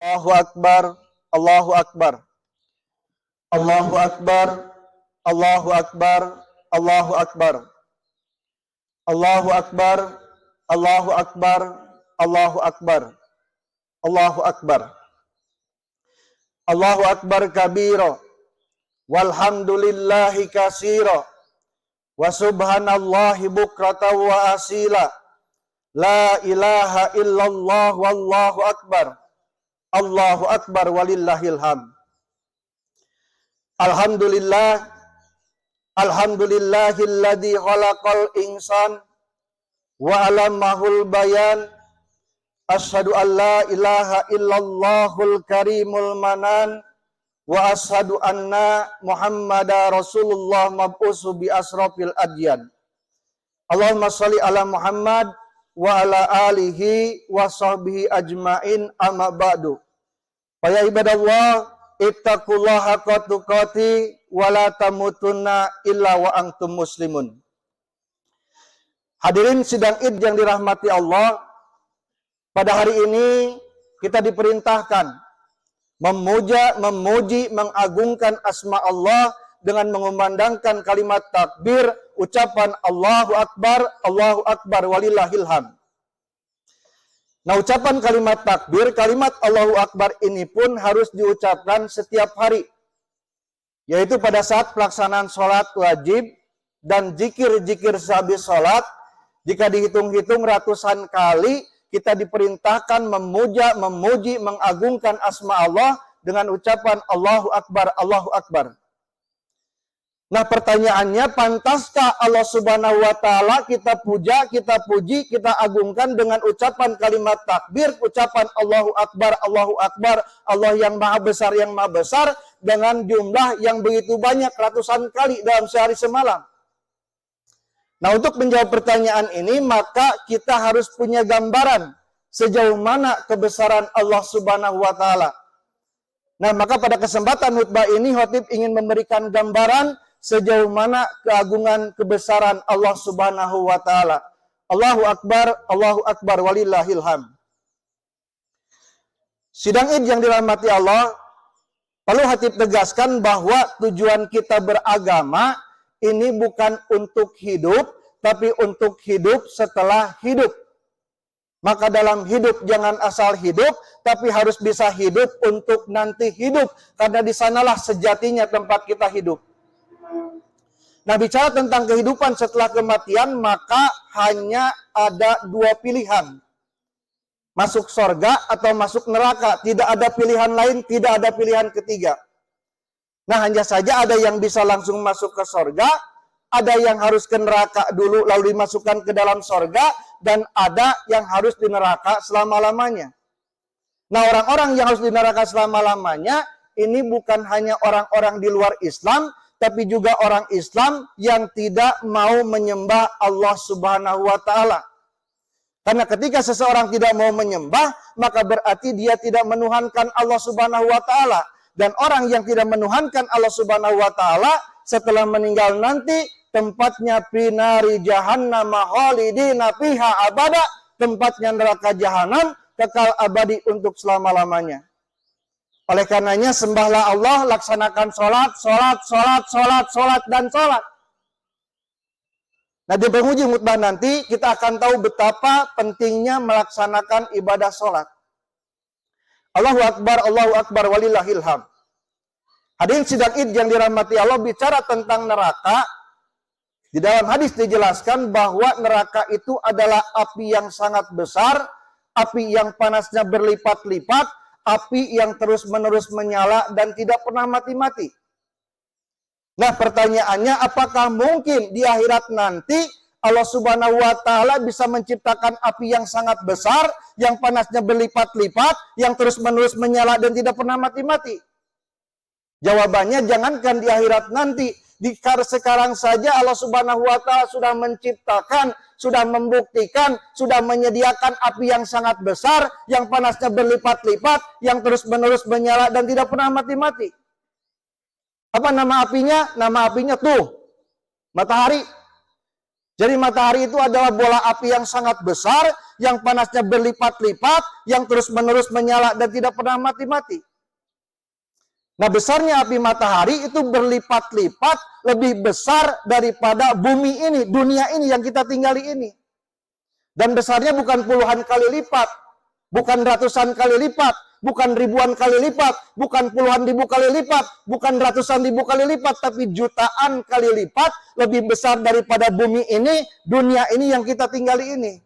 Allahu Akbar, Allahu Akbar, Allahu Akbar, Allahu Akbar, Allahu Akbar, Allahu Akbar, Allahu Akbar, Allahu Akbar, Allahu Akbar, Allahu Akbar kabira, walhamdulillahi katsira, wa subhanallahi bukrata wa asila, la ilaha illallah wallahu akbar. Allahu Akbar walillahil hamd. Alhamdulillah, alhamdulillahilladzi khalaqal insan wa 'allamahul bayan. Asyhadu an la ilaha illallahul karimul manan wa asyhadu anna Muhammadar Rasulullah mab'usu bi asrafil adyan. Allahumma shalli ala Muhammad wa ala alihi wa sahbihi ajmain, amma ba'du. Fa ibadallah ittaqullaha haqqa tuqati wa la tamutunna illa wa antum muslimun. Hadirin sidang Id yang dirahmati Allah, pada hari ini kita diperintahkan memuji, mengagungkan asma Allah dengan mengumandangkan kalimat takbir, ucapan Allahu Akbar, walillahil hamd. Nah, ucapan kalimat takbir, kalimat Allahu Akbar ini pun harus diucapkan setiap hari. Yaitu pada saat pelaksanaan sholat wajib dan zikir-zikir sehabis sholat. Jika dihitung-hitung ratusan kali, kita diperintahkan memuji, mengagungkan asma Allah dengan ucapan Allahu Akbar, Allahu Akbar. Nah, pertanyaannya, pantaskah Allah Subhanahu wa Ta'ala kita puja, kita puji, kita agungkan dengan ucapan kalimat takbir, ucapan Allahu Akbar, Allahu Akbar, Allah yang maha besar dengan jumlah yang begitu banyak, ratusan kali dalam sehari semalam? Nah, untuk menjawab pertanyaan ini, maka kita harus punya gambaran sejauh mana kebesaran Allah Subhanahu wa Ta'ala. Nah, maka pada kesempatan khutbah ini, khotib ingin memberikan gambaran sejauh mana keagungan kebesaran Allah Subhanahu wa Ta'ala. Allahu Akbar, walillahil hamd. Sidang Id yang dirahmati Allah, perlu khotib tegaskan bahwa tujuan kita beragama ini bukan untuk hidup, tapi untuk hidup setelah hidup. Maka dalam hidup jangan asal hidup, tapi harus bisa hidup untuk nanti hidup. Karena di sanalah sejatinya tempat kita hidup. Nah, bicara tentang kehidupan setelah kematian, maka hanya ada dua pilihan. Masuk surga atau masuk neraka. Tidak ada pilihan lain, tidak ada pilihan ketiga. Nah, hanya saja ada yang bisa langsung masuk ke surga, ada yang harus ke neraka dulu lalu dimasukkan ke dalam surga, dan ada yang harus di neraka selama-lamanya. Nah, orang-orang yang harus di neraka selama-lamanya, ini bukan hanya orang-orang di luar Islam, tapi juga orang Islam yang tidak mau menyembah Allah Subhanahu wa Ta'ala. Karena ketika seseorang tidak mau menyembah, maka berarti dia tidak menuhankan Allah Subhanahu wa Ta'ala. Dan orang yang tidak menuhankan Allah Subhanahu wa Ta'ala setelah meninggal nanti, tempatnya pinari jahannam khalidina fiha abada, tempatnya neraka jahanam, kekal abadi untuk selama-lamanya. Oleh karenanya sembahlah Allah, laksanakan sholat, dan sholat. Nah, di penghujung khutbah nanti kita akan tahu betapa pentingnya melaksanakan ibadah sholat. Allahu Akbar, walillahil hamd. Hadirin sidang Id yang dirahmati Allah, bicara tentang neraka, di dalam hadis dijelaskan bahwa neraka itu adalah api yang sangat besar, api yang panasnya berlipat-lipat, api yang terus-menerus menyala dan tidak pernah mati-mati. Nah, pertanyaannya, apakah mungkin di akhirat nanti Allah Subhanahu wa Ta'ala bisa menciptakan api yang sangat besar, yang panasnya berlipat-lipat, yang terus-menerus menyala dan tidak pernah mati-mati? Jawabannya, jangankan di akhirat nanti, sekarang saja Allah Subhanahu wa Ta'ala sudah menciptakan, sudah membuktikan, sudah menyediakan api yang sangat besar, yang panasnya berlipat-lipat, yang terus-menerus menyala dan tidak pernah mati-mati. Apa nama apinya? Nama apinya tuh, matahari. Jadi matahari itu adalah bola api yang sangat besar, yang panasnya berlipat-lipat, yang terus-menerus menyala dan tidak pernah mati-mati. Nah, besarnya api matahari itu berlipat-lipat lebih besar daripada bumi ini, dunia ini yang kita tinggali ini. Dan besarnya bukan puluhan kali lipat, bukan ratusan kali lipat, bukan ribuan kali lipat, bukan puluhan ribu kali lipat, bukan ratusan ribu kali lipat, tapi jutaan kali lipat lebih besar daripada bumi ini, dunia ini yang kita tinggali ini.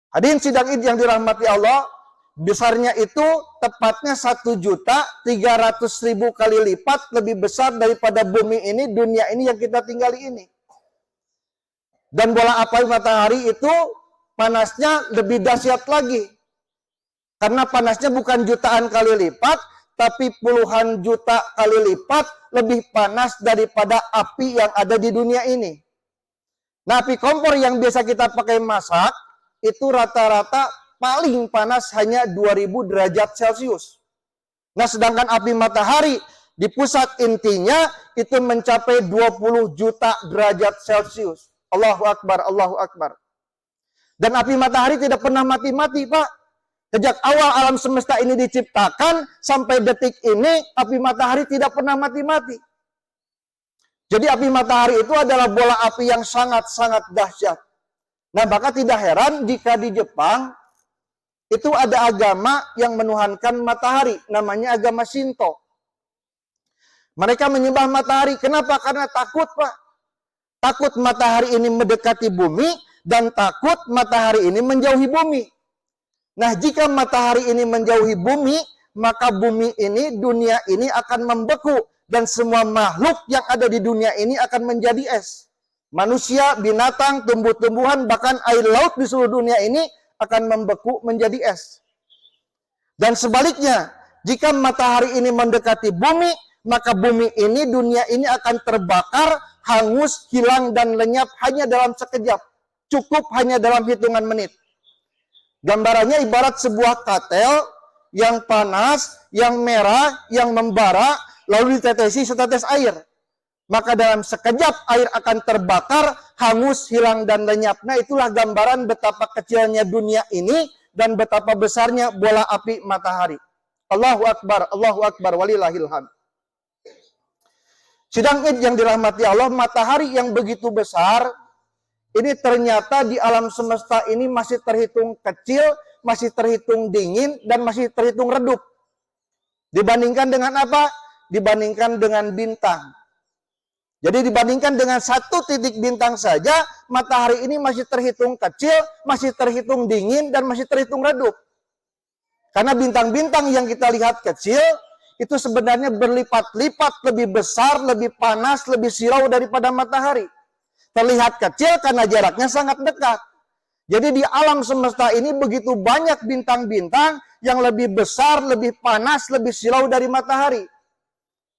Hadirin sidang Id yang dirahmati Allah, besarnya itu tepatnya 1.300.000 kali lipat lebih besar daripada bumi ini, dunia ini yang kita tinggali ini. Dan bola api matahari itu panasnya lebih dahsyat lagi. Karena panasnya bukan jutaan kali lipat, tapi puluhan juta kali lipat lebih panas daripada api yang ada di dunia ini. Nah, api kompor yang biasa kita pakai masak, itu rata-rata paling panas hanya 2000 derajat Celcius. Nah, sedangkan api matahari di pusat intinya itu mencapai 20 juta derajat Celcius. Allahu Akbar, Allahu Akbar. Dan api matahari tidak pernah mati-mati, Pak. Sejak awal alam semesta ini diciptakan, sampai detik ini, api matahari tidak pernah mati-mati. Jadi api matahari itu adalah bola api yang sangat-sangat dahsyat. Nah, maka tidak heran jika di Jepang, itu ada agama yang menuhankan matahari, namanya agama Shinto. Mereka menyembah matahari, kenapa? Karena takut, Pak. Takut matahari ini mendekati bumi, dan takut matahari ini menjauhi bumi. Nah, jika matahari ini menjauhi bumi, maka bumi ini, dunia ini akan membeku. Dan semua makhluk yang ada di dunia ini akan menjadi es. Manusia, binatang, tumbuh-tumbuhan, bahkan air laut di seluruh dunia ini akan membeku menjadi es. Dan sebaliknya, jika matahari ini mendekati bumi, maka bumi ini, dunia ini akan terbakar, hangus, hilang, dan lenyap hanya dalam sekejap. Cukup hanya dalam hitungan menit. Gambarannya ibarat sebuah katel yang panas, yang merah, yang membara, lalu ditetesi setetes air. Maka dalam sekejap air akan terbakar, hangus, hilang, dan lenyap. Nah, itulah gambaran betapa kecilnya dunia ini dan betapa besarnya bola api matahari. Allahu Akbar, walillahil hamd. Sidang Id yang dirahmati Allah, matahari yang begitu besar, ini ternyata di alam semesta ini masih terhitung kecil, masih terhitung dingin, dan masih terhitung redup. Dibandingkan dengan apa? Dibandingkan dengan bintang. Jadi dibandingkan dengan satu titik bintang saja, matahari ini masih terhitung kecil, masih terhitung dingin, dan masih terhitung redup. Karena bintang-bintang yang kita lihat kecil, itu sebenarnya berlipat-lipat lebih besar, lebih panas, lebih silau daripada matahari. Terlihat kecil karena jaraknya sangat dekat. Jadi di alam semesta ini begitu banyak bintang-bintang yang lebih besar, lebih panas, lebih silau dari matahari.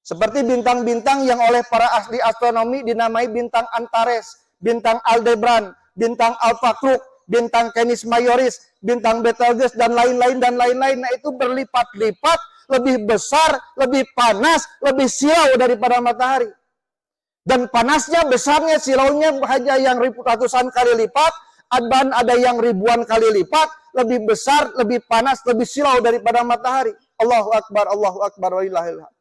Seperti bintang-bintang yang oleh para ahli astronomi dinamai bintang Antares, bintang Aldebaran, bintang Alpha Crux, bintang Canis Majoris, bintang Betelgeuse, dan lain-lain, dan lain-lain. Nah, itu berlipat-lipat, lebih besar, lebih panas, lebih silau daripada matahari. Dan panasnya, besarnya, silaunya hanya yang ratusan kali lipat, dan ada yang ribuan kali lipat, lebih besar, lebih panas, lebih silau daripada matahari. Allahu Akbar, walillahil hamd.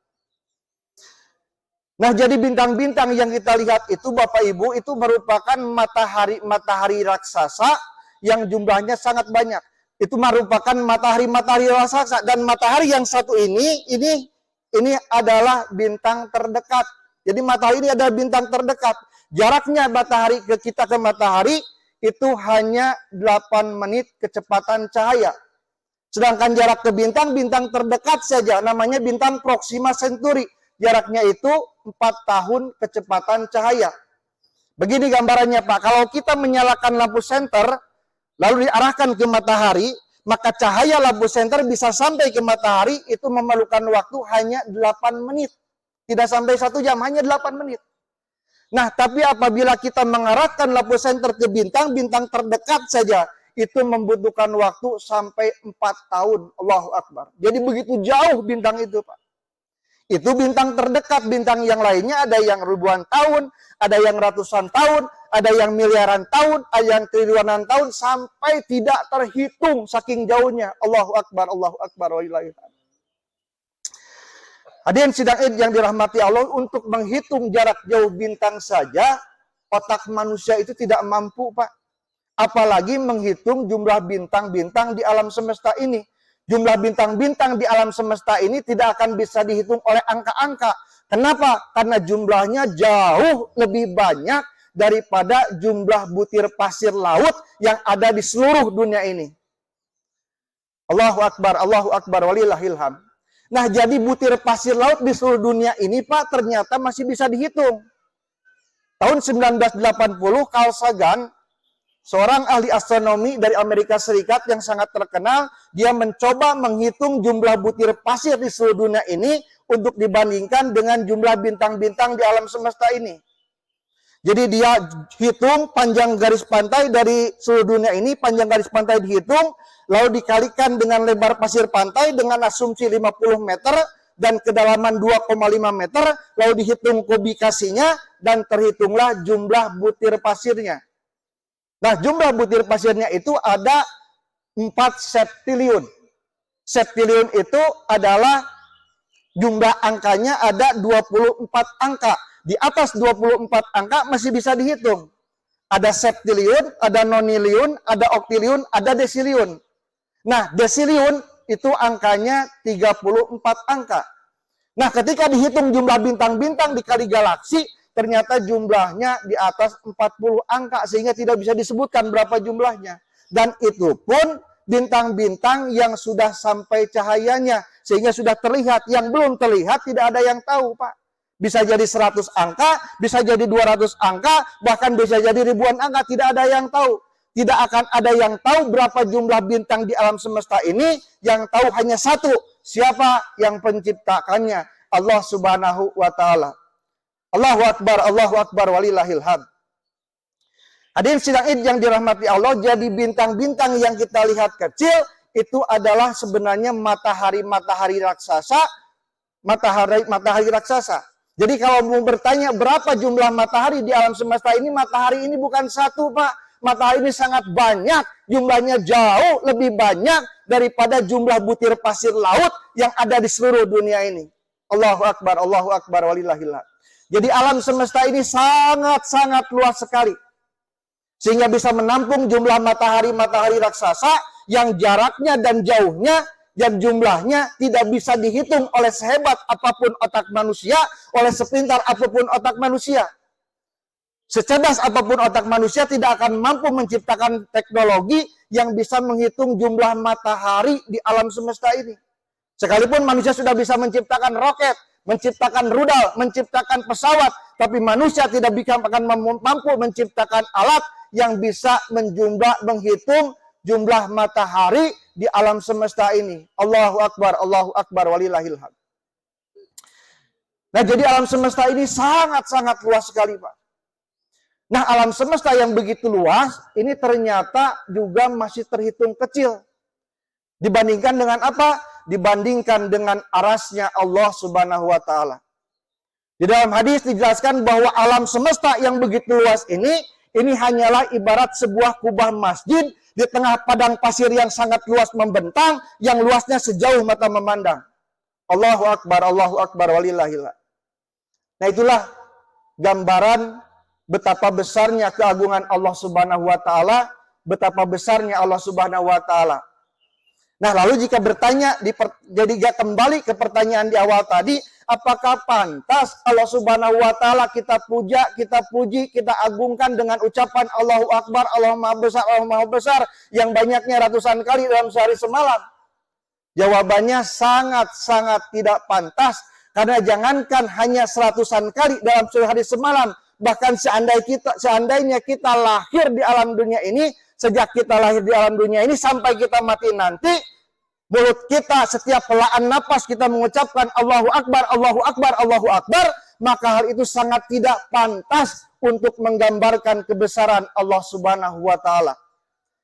Nah, jadi bintang-bintang yang kita lihat itu, Bapak Ibu, itu merupakan matahari raksasa yang jumlahnya sangat banyak. Itu merupakan matahari raksasa, dan matahari yang satu ini adalah bintang terdekat. Jadi matahari ini adalah bintang terdekat. Jaraknya matahari ke kita ke matahari itu hanya 8 menit kecepatan cahaya. Sedangkan jarak ke bintang terdekat saja, namanya bintang Proxima Centauri. Jaraknya itu 4 tahun kecepatan cahaya. Begini gambarannya, Pak. Kalau kita menyalakan lampu senter, lalu diarahkan ke matahari, maka cahaya lampu senter bisa sampai ke matahari, itu memerlukan waktu hanya 8 menit. Tidak sampai 1 jam, hanya 8 menit. Nah, tapi apabila kita mengarahkan lampu senter ke bintang terdekat saja, itu membutuhkan waktu sampai 4 tahun. Allahu Akbar. Jadi begitu jauh bintang itu, Pak. Itu bintang terdekat, bintang yang lainnya ada yang ribuan tahun, ada yang ratusan tahun, ada yang miliaran tahun, ada yang triliunan tahun, sampai tidak terhitung saking jauhnya. Allahu Akbar, Allahu Akbar, walillahi hamd. Hadirin sidang Id yang dirahmati Allah, untuk menghitung jarak jauh bintang saja, otak manusia itu tidak mampu, Pak. Apalagi menghitung jumlah bintang-bintang di alam semesta ini. Jumlah bintang-bintang di alam semesta ini tidak akan bisa dihitung oleh angka-angka. Kenapa? Karena jumlahnya jauh lebih banyak daripada jumlah butir pasir laut yang ada di seluruh dunia ini. Allahu Akbar, walillahil hamd. Nah, jadi butir pasir laut di seluruh dunia ini, Pak, ternyata masih bisa dihitung. Tahun 1980, Carl Sagan, seorang ahli astronomi dari Amerika Serikat yang sangat terkenal, dia mencoba menghitung jumlah butir pasir di seluruh dunia ini untuk dibandingkan dengan jumlah bintang-bintang di alam semesta ini. Jadi dia hitung panjang garis pantai dari seluruh dunia ini, panjang garis pantai dihitung, lalu dikalikan dengan lebar pasir pantai dengan asumsi 50 meter dan kedalaman 2,5 meter, lalu dihitung kubikasinya dan terhitunglah jumlah butir pasirnya. Nah, jumlah butir pasirnya itu ada 4 septiliun. Septiliun itu adalah jumlah angkanya ada 24 angka. Di atas 24 angka masih bisa dihitung. Ada septiliun, ada noniliun, ada oktiliun, ada desiliun. Nah, desiliun itu angkanya 34 angka. Nah, ketika dihitung jumlah bintang-bintang dikali galaksi, ternyata jumlahnya di atas 40 angka, sehingga tidak bisa disebutkan berapa jumlahnya. Dan itu pun bintang-bintang yang sudah sampai cahayanya, sehingga sudah terlihat. Yang belum terlihat tidak ada yang tahu, Pak. Bisa jadi 100 angka, bisa jadi 200 angka, bahkan bisa jadi ribuan angka, tidak ada yang tahu. Tidak akan ada yang tahu berapa jumlah bintang di alam semesta ini, yang tahu hanya satu. Siapa yang penciptakannya? Allah Subhanahu wa Ta'ala. Allahu Akbar, walillahil hamd. Hadirin sidang Id yang dirahmati Allah, jadi bintang-bintang yang kita lihat kecil, itu adalah sebenarnya matahari-matahari raksasa, matahari raksasa. Jadi kalau mau bertanya berapa jumlah matahari di alam semesta ini, matahari ini bukan satu, Pak. Matahari ini sangat banyak, jumlahnya jauh lebih banyak daripada jumlah butir pasir laut yang ada di seluruh dunia ini. Allahu Akbar, walillahil hamd. Jadi alam semesta ini sangat-sangat luas sekali. Sehingga bisa menampung jumlah matahari-matahari raksasa yang jaraknya dan jauhnya dan jumlahnya tidak bisa dihitung oleh sehebat apapun otak manusia, oleh sepintar apapun otak manusia. Secerdas apapun otak manusia tidak akan mampu menciptakan teknologi yang bisa menghitung jumlah matahari di alam semesta ini. Sekalipun manusia sudah bisa menciptakan roket, menciptakan rudal, menciptakan pesawat, tapi manusia tidak akan mampu menciptakan alat yang bisa menghitung jumlah matahari di alam semesta ini. Allahu Akbar, walillahil hamd. Nah, jadi alam semesta ini sangat-sangat luas sekali, Pak. Nah, alam semesta yang begitu luas, ini ternyata juga masih terhitung kecil. Dibandingkan dengan apa? Dibandingkan dengan arasnya Allah Subhanahu wa Ta'ala. Di dalam hadis dijelaskan bahwa alam semesta yang begitu luas ini hanyalah ibarat sebuah kubah masjid di tengah padang pasir yang sangat luas membentang, yang luasnya sejauh mata memandang. Allahu Akbar, walillahil hamd. Nah, itulah gambaran betapa besarnya keagungan Allah Subhanahu wa Ta'ala, betapa besarnya Allah Subhanahu wa Ta'ala. Nah, lalu jika bertanya, jadi kembali ke pertanyaan di awal tadi, apakah pantas Allah Subhanahu wa Ta'ala kita puja, kita puji, kita agungkan dengan ucapan Allahu Akbar, Allah Maha Besar, yang banyaknya ratusan kali dalam sehari semalam? Jawabannya sangat-sangat tidak pantas, karena jangankan hanya seratusan kali dalam sehari semalam, bahkan seandainya kita lahir di alam dunia ini, sejak kita lahir di alam dunia ini sampai kita mati nanti, mulut kita setiap helaan napas kita mengucapkan Allahu Akbar, Allahu Akbar, Allahu Akbar, maka hal itu sangat tidak pantas untuk menggambarkan kebesaran Allah Subhanahu wa Ta'ala.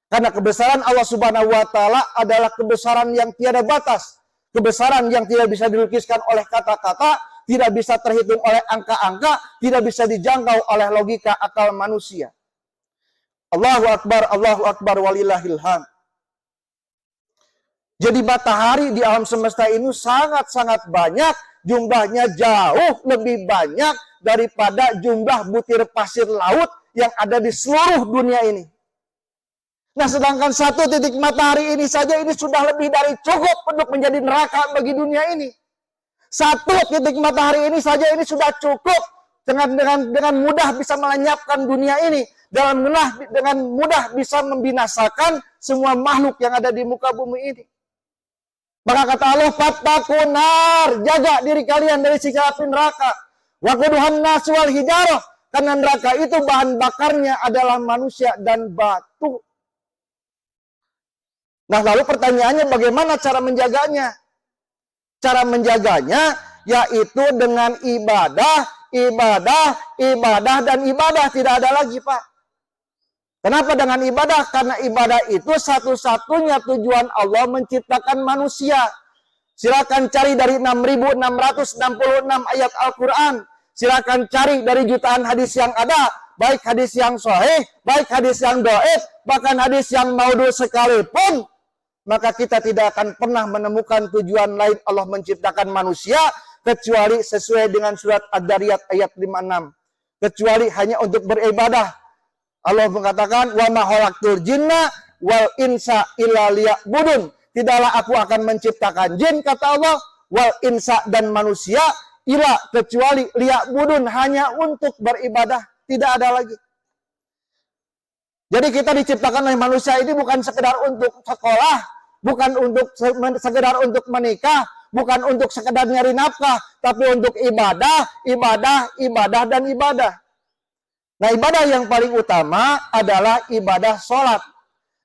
Karena kebesaran Allah Subhanahu wa Ta'ala adalah kebesaran yang tiada batas. kebesaran yang tidak bisa dilukiskan oleh kata-kata, tidak bisa terhitung oleh angka-angka, tidak bisa dijangkau oleh logika akal manusia. Allahu Akbar, walillahil hamd. Jadi matahari di alam semesta ini sangat-sangat banyak, jumlahnya jauh lebih banyak daripada jumlah butir pasir laut yang ada di seluruh dunia ini. Nah, sedangkan satu titik matahari ini saja ini sudah lebih dari cukup untuk menjadi neraka bagi dunia ini. Satu titik matahari ini saja ini sudah cukup dengan mudah bisa melenyapkan dunia ini, dengan mudah bisa membinasakan semua makhluk yang ada di muka bumi ini. Maka kata Allah, fattaqunar, jaga diri kalian dari siksa api neraka. Waquduhan nas wal hijarah, karena neraka itu bahan bakarnya adalah manusia dan batu. Nah, lalu pertanyaannya bagaimana cara menjaganya? Cara menjaganya yaitu dengan ibadah, dan ibadah. Tidak ada lagi, Pak. Kenapa dengan ibadah? Karena ibadah itu satu-satunya tujuan Allah menciptakan manusia. Silakan cari dari 6.666 ayat Al-Quran. Silakan cari dari jutaan hadis yang ada. Baik hadis yang sahih, baik hadis yang dhaif, bahkan hadis yang maudhu sekalipun. Maka kita tidak akan pernah menemukan tujuan lain Allah menciptakan manusia kecuali sesuai dengan surat Ad-Dariyat ayat 56. Kecuali hanya untuk beribadah. Allah mengatakan, wa ma khalaqtul jinna wal insa illa liya'budun. Tidaklah aku akan menciptakan jin, kata Allah, wal insa dan manusia, ila kecuali liya'budun, hanya untuk beribadah. Tidak ada lagi. Jadi kita diciptakan oleh manusia ini bukan sekedar untuk sekolah, bukan untuk sekedar untuk menikah, bukan untuk sekedar nyari nafkah, tapi untuk ibadah, dan ibadah. Nah, ibadah yang paling utama adalah ibadah sholat.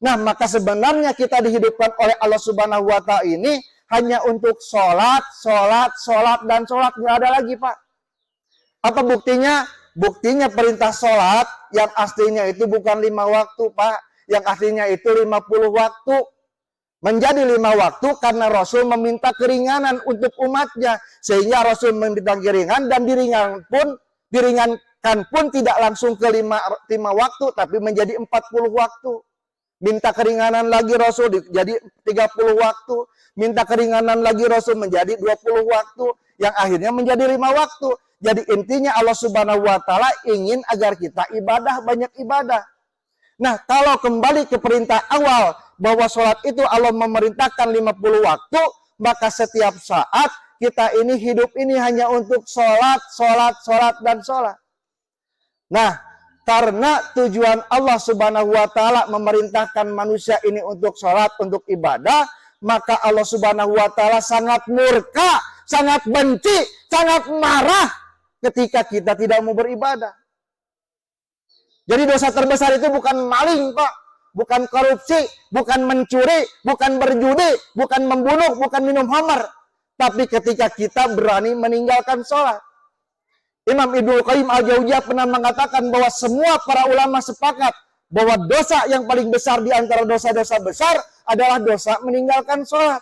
Nah, maka sebenarnya kita dihidupkan oleh Allah Subhanahu wa Ta'ala ini hanya untuk sholat, dan sholat. Nggak ada lagi, Pak. Apa buktinya? Buktinya perintah sholat yang aslinya itu bukan 5 waktu, Pak. Yang aslinya itu 50 waktu. Menjadi 5 waktu karena Rasul meminta keringanan untuk umatnya. Sehingga Rasul meminta keringanan dan diringankan pun tidak langsung ke 5 waktu, tapi menjadi 40 waktu. Minta keringanan lagi Rasul jadi 30 waktu. Minta keringanan lagi Rasul menjadi 20 waktu. Yang akhirnya menjadi 5 waktu. Jadi intinya Allah Subhanahu wa Ta'ala ingin agar kita ibadah, banyak ibadah. Nah, kalau kembali ke perintah awal bahwa sholat itu Allah memerintahkan 50 waktu, maka setiap saat kita ini hidup ini hanya untuk sholat, dan sholat. Nah, karena tujuan Allah Subhanahu wa Ta'ala memerintahkan manusia ini untuk sholat, untuk ibadah, maka Allah Subhanahu wa Ta'ala sangat murka, sangat benci, sangat marah ketika kita tidak mau beribadah. Jadi dosa terbesar itu bukan maling, Pak, bukan korupsi, bukan mencuri, bukan berjudi, bukan membunuh, bukan minum khamar, tapi ketika kita berani meninggalkan sholat. Imam Ibnu Qayyim Al-Jauziyah pernah mengatakan bahwa semua para ulama sepakat bahwa dosa yang paling besar di antara dosa-dosa besar adalah dosa meninggalkan sholat.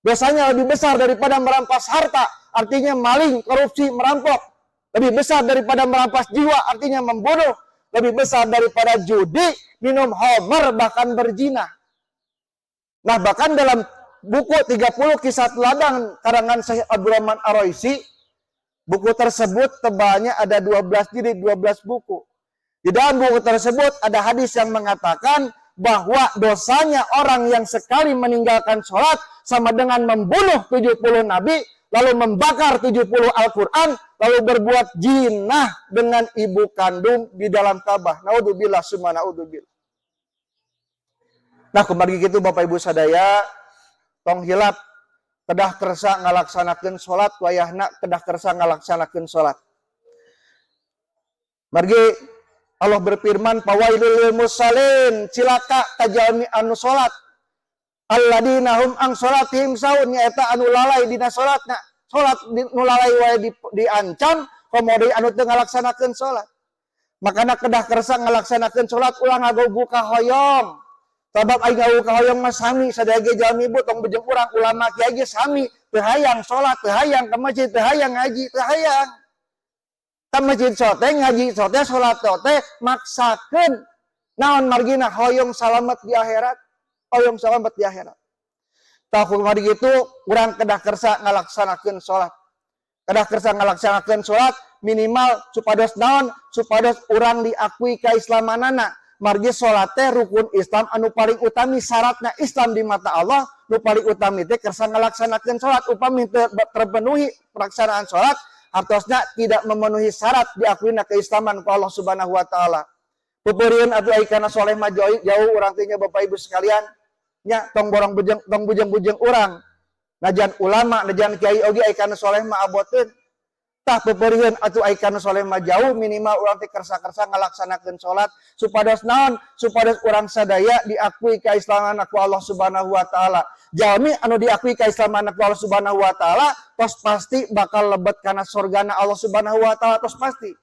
Dosanya lebih besar daripada merampas harta, artinya maling, korupsi, merampok. Lebih besar daripada merampas jiwa, artinya membunuh. Lebih besar daripada judi, minum khamar, bahkan berzina. Nah, bahkan dalam buku 30 kisah teladan karangan Syekh Abdurrahman Ar-Raisi, buku tersebut tebalnya ada 12 jilid, 12 buku. Di dalam buku tersebut ada hadis yang mengatakan bahwa dosanya orang yang sekali meninggalkan sholat sama dengan membunuh 70 nabi, lalu membakar 70 Al-Quran, lalu berbuat jinah dengan ibu kandung di dalam Ka'bah. Naudzubillah summa naudzubillah. Nah, kembali gitu Bapak Ibu sadaya, tong hilap kedah kersa ngalaksanakeun salat, wayahna kedah kersa ngalaksanakeun salat. Margi Allah berfirman, "Fawailul lil musallin", cilaka ka jalmi anu salat. Alladzina hum an salatihim sahun, nyaeta anu lalai dina salatna. Salat nu lalai wae diancam, komo deui anu teu ngalaksanakeun salat. Makana kedah kersa ngalaksanakeun salat ulah ngagogu ka hoyong. Sabab aing ngawuh ka hoyong mah sami sadaya ge jalmi ibu tong bejeng urang ulama kiai ge sami teu hayang salat, teu hayang ka masjid, teu hayang ngaji, teu hayang. Ka masjid sote ngaji sote salat sote maksakeun naon margina hoyong salamet di akhirat, hoyong salamet di akhirat. Tah kumaha kitu urang kedah kersa ngalaksanakeun salat. Kedah kersa ngalaksanakeun salat minimal supados naon? Supados urang diakui kaislamanana. Margi salat teh rukun Islam anu paling utami, syaratna Islam di mata Allah nu paling utami teh kersa ngalaksanakeun salat. Upami terpenuhi pelaksanaan salat hartosna tidak memenuhi syarat diakuina keislaman ku Allah Subhanahu wa taala. Peupeurieun atuh ai kana soleh mah jauh urang teh nya Bapak Ibu sekalian. Nya tong borong bujeng urang. Najan ulama, najan kiai oge ai kana soleh mah aboteun. Tah peupeurieun atuh ai kana soleh mah jauh minimal urang teh kersa-kersa ngalaksanakeun salat supados naon? Supados urang sadaya diakui kaislaman ku Allah Subhanahu wa taala. Jalmi anu diakui kaislaman ku Allah Subhanahu wa taala tos pasti bakal lebet kana surgana Allah Subhanahu wa taala, tos pasti.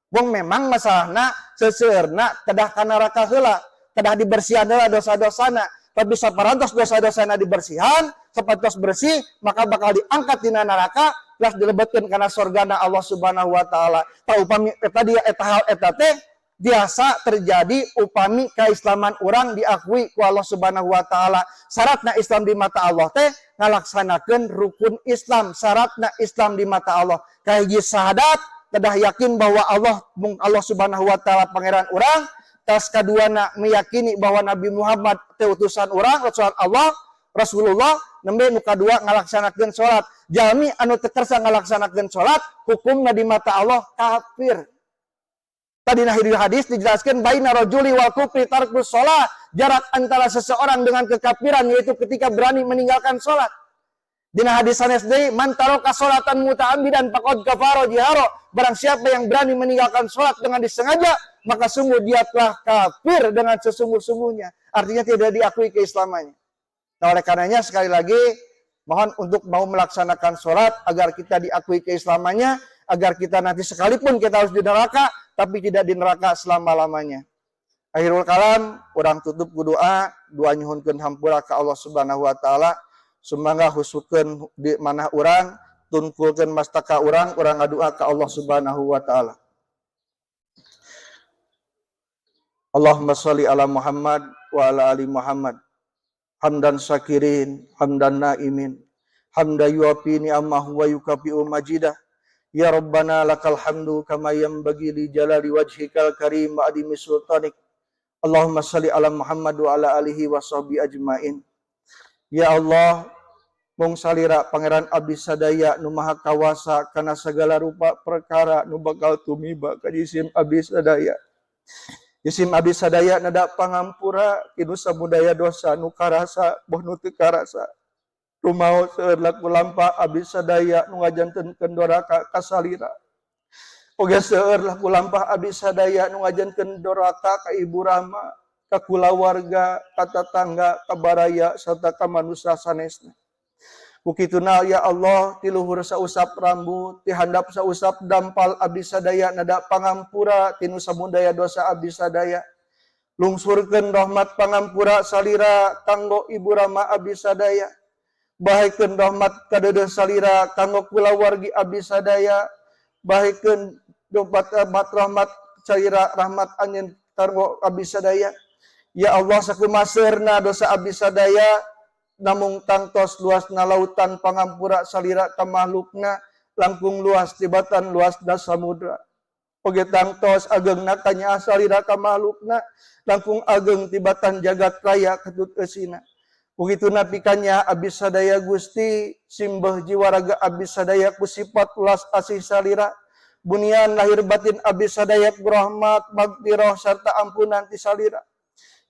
Wong memang masalahna seseueurna kedah ka neraka heula, kedah dibersihan heula dosa-dosana. Tapi saparantos dosa-dosana dibersihan, sapatos bersih, maka bakal diangkat dina neraka, plus dilebetkeun kana surgana Allah Subhanahu wa taala. Ta upami eta dia eta hal eta teh biasa terjadi upami keislaman urang diakui ku Allah Subhanahu wa taala. Syaratna Islam di mata Allah teh ngalaksanakeun rukun Islam, syaratna Islam di mata Allah. Kahiji syahadat, kedah yakin bahwa Allah Subhanahu wa taala pangeran urang. Tas kaduana meyakini bahwa Nabi Muhammad teh utusan urang, Rasulullah, nembe nu kadua ngalaksanakeun salat. Jalmi anu teu kersa ngalaksanakeun salat, hukumna di mata Allah kafir. Tadi nah hadis dijelaskan baina rajuli wal kufri tarkus shalah, jarak antara seseorang dengan kekafiran yaitu ketika berani meninggalkan salat. Dina hadis sanes deui man taraka sholatan muta'ammidan faqad kafara jihara. Barang siapa yang berani meninggalkan salat dengan disengaja, maka sungguh dia telah kafir dengan sesungguh-sungguhnya. Artinya tidak diakui keislamannya. Nah, oleh karenanya sekali lagi mohon untuk mau melaksanakan salat agar kita diakui keislamannya, agar kita nanti sekalipun kita harus di neraka tapi tidak di neraka selama-lamanya. Akhirul kalam, urang tutup ku doa nyuhunkeun hampura ka Allah Subhanahu wa taala. Sumangga husukeun di manah urang, tunkulkeun mastaka urang ngadua ka Allah Subhanahu wa taala. Allahumma sholli ala Muhammad wa ala ali Muhammad. Hamdan syakirin, hamdan naimin, hamda yuafi ni'amahu wa yukafi'u majidah. Ya Rabbana lakal hamdu kama yanbaghi li jalali wajhikal karim wa adimi sultanik. Allahumma sholli ala Muhammad wa ala alihi wa sahbihi ajmain. Ya Allah, mung salira pangeran abdi sadaya nu maha kawasa kana sagala rupa perkara nu bakal tumiba ka jisim abdi sadaya. Jisim abdi sadaya nada pangampura kinu samudaya dosa nu karasa boh nu teu karasa. Rumaos seueur laku lampah abdi sadaya nu ngajantenkeun doraka ka salira. Oge seueur laku lampah abdi sadaya nu ngajantenkeun doraka ka ibu rama, ka kulawarga, ka tetangga, ka baraya serta ka manusia sanesna. Kukituna ya Allah, ti luhur sausap rambut, ti handap sausap dampal abdi sadaya nada pangampura tinu samudaya dosa abdi sadaya. Lungsurkeun rahmat pangampura salira kanggo ibu rama abdi sadaya. Bahaikeun rahmat kadeudeuh salira kanggo kulawargi abdi sadaya. Bahaikeun rahmat salira rahmat anjeun kanggo abdi sadaya. Ya Allah sakumaseurna dosa abdi sadaya namung tangtos luasna lautan pangampura salira ka makhlukna langkung luas tibatan luasna samudra. Oge tangtos ageungna kanyaah salira ka makhlukna langkung ageung tibatan jagat raya ketut eusina. Begituna pikanya abdi sadaya Gusti simbah jiwa raga abdi sadaya ku sifat ulas asih salira. Bunian lahir batin abdi sadaya rahmat magfirah sarta ampunan ti salira.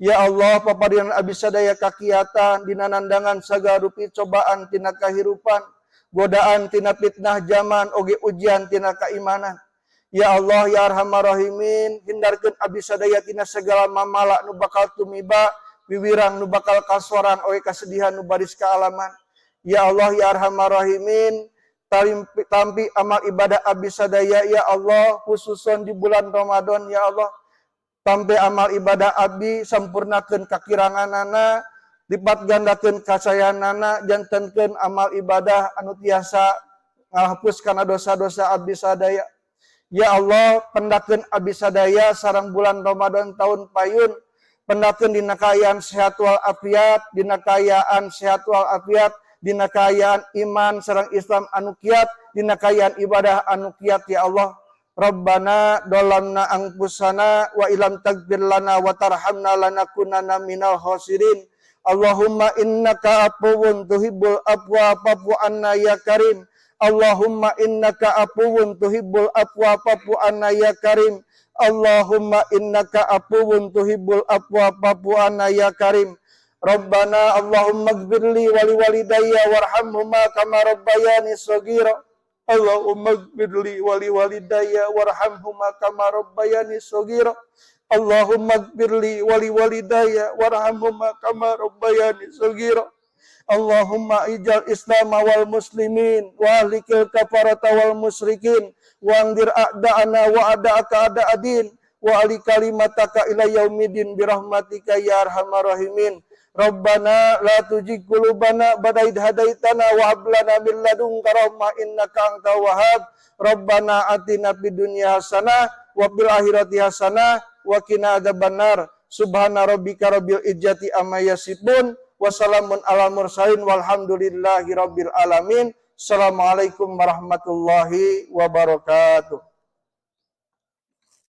Ya Allah, paparian abdi sadaya kakiatan dina nandangan sagarupi cobaan tina kahirupan, godaan tina fitnah zaman oge ujian tina keimanan. Ya Allah, ya Arhamar Rahimin, hindarkeun abdi sadaya tina segala mamala nu bakal tumiba, wiwirang nu bakal kasoran oge kasedihan nu baris kaalaman. Ya Allah, ya Arhamar Rahimin, tampi amal ibadah abdi sadaya ya Allah, khususon di bulan Ramadan ya Allah. tampe amal ibadah abdi sampurnakeun kakiranganana, lipat gandakeun kasayanana, jantenkeun amal ibadah anu tiasa ngahapus kana dosa-dosa abdi sadaya. Ya Allah, pendakeun abdi sadaya sareng bulan Ramadan tahun payun, pendakeun dina kaayaan sehat wal afiat, dina kaayaan sehat wal afiat, dina kaayaan iman sareng Islam anu kiat, dina kaayaan ibadah anu kiat ya Allah. Rabbana dolamna anfusana wa ilam tagfir lana wa tarhamna lanakunanna minal khasirin. Allahumma innaka afuwun tuhibbul afwa fa'fu anna ya karim. Allahumma innaka afuwun tuhibbul afwa fa'fu anna ya karim. Allahumma innaka afuwun tuhibbul afwa fa'fu anna ya karim. Rabbana Allahumma ighfirli wa liwalidayya warhamhuma kama rabbayani shaghira. Allahumma ighfirli wa liwalidayya warhamhuma kama rabbayani shaghira. Allahumma ighfirli wa liwalidayya warhamhuma kama rabbayani shaghira. Allahumma ijal Islam wal muslimin wa ahlikil kafarata wal musyrikin wa andir a'da'ana wa a'da'aka a'da'adin wa ali kalimataka ila yaumidin birahmatika ya arhamar rahimin. Rabbana la tuzigh qulubana ba'da idh hadaitana wa hab lana min ladunka rahmah innaka antal wahhab. Rabbana atina fid dunya hasanah wa fil akhirati hasanah wa qina adzabannar. Subhana rabbika rabbil izzati amma yasifun. Wassalamun ala mursalin walhamdulillahi rabbil alamin. Assalamualaikum warahmatullahi wabarakatuh.